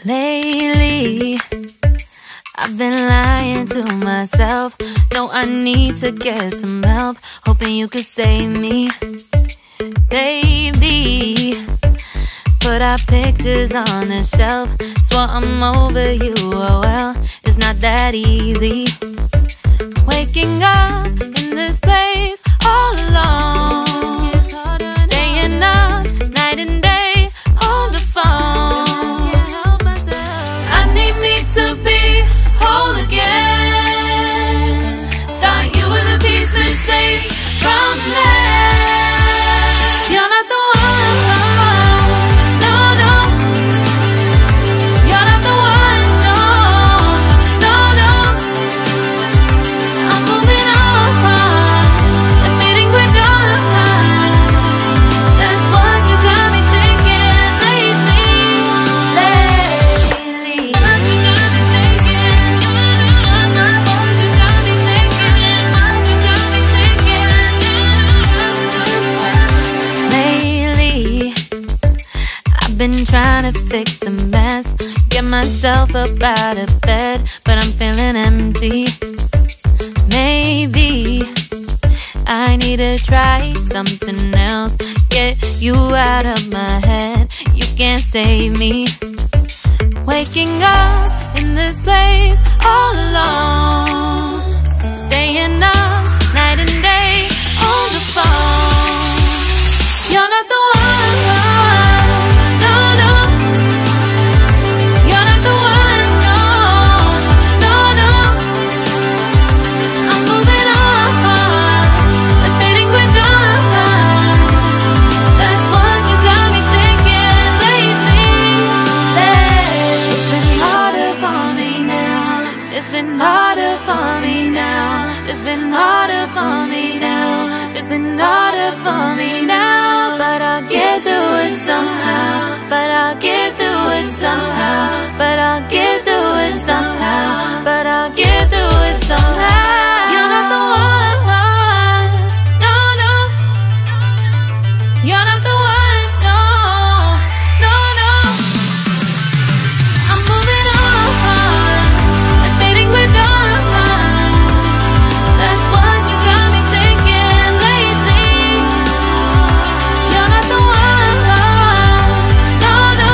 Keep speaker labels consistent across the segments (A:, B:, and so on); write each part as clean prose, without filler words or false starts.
A: Lately, I've been lying to myself. No, I need to get some help. Hoping you could save me, baby. Put our pictures on the shelf. Swore I'm over you, oh well, it's not that easy. Waking up in this place all alone, staying up night and day on the phone. I need me to be whole again. Thought you were the piece missing from left. You're not the one, no, no. You're not the one, no, no, no. I'm moving on, admitting we're done. That's what you got me thinking lately. What you got me thinking. What you got me thinking. What you got me thinking. Lately, I've been trying to fix the mess, get myself up out of bed, but I'm feeling empty. Maybe I need to try something else. Get you out of my head, you can't save me. Waking up in this place all alone, staying up night and day on the phone. You're not the one, no, no. You're not the one, no, no, no. I'm moving on, admitting we're done. That's what you got me thinking lately. It's been harder for me now. It's been harder for me now. It's been harder for me now. It's been harder for me now. But I'll get through it somehow. But I'll get through it somehow. But I'll get through it somehow. But I'll get through it somehow. You're not the one, no, no. You're not the one, no, no, no. I'm moving on, admitting we're done. That's what you got me thinking lately. You're not the one, no, no.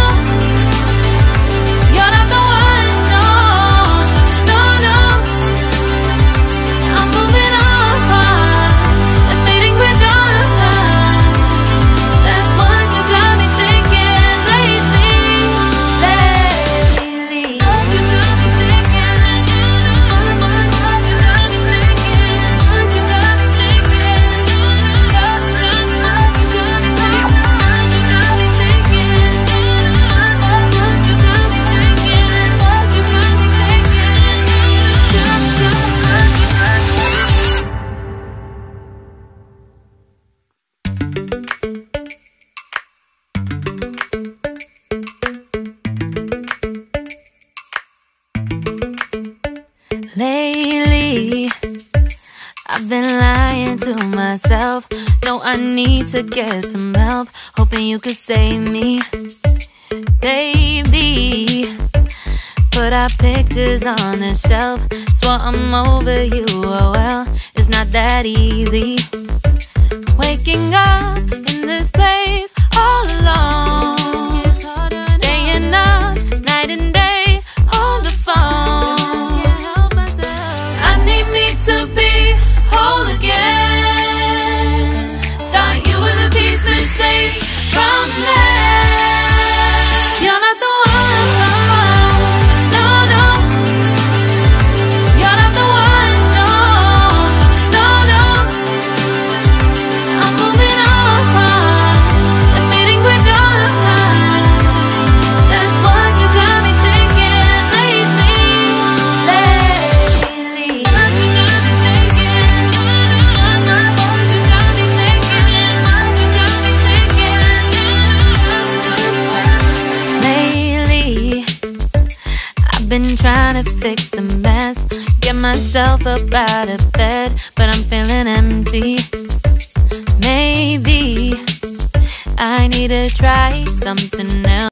A: You're not the one, no, no, no. I'm moving on, admitting we're done. That's what you got me thinking lately. What you got me thinking. What you got me thinking. What you got me thinking. What you got me thinking. What you got me thinking. What you got me thinking. What you got me thinking. Lately, I've been lying to myself. No, I need to get some help. Hoping you could save me, baby. Put our pictures on the shelf. Swore I'm over you, oh well, it's not that easy. Waking up in this place all alone, staying up night and day on the phone. I need me to be whole again. Thought you were the piece missing from left. You're not the one, no, no. You're not the one, no, no, no. I'm moving on, trying to fix the mess, get myself up out of bed, but I'm feeling empty. Maybe I need to try something else.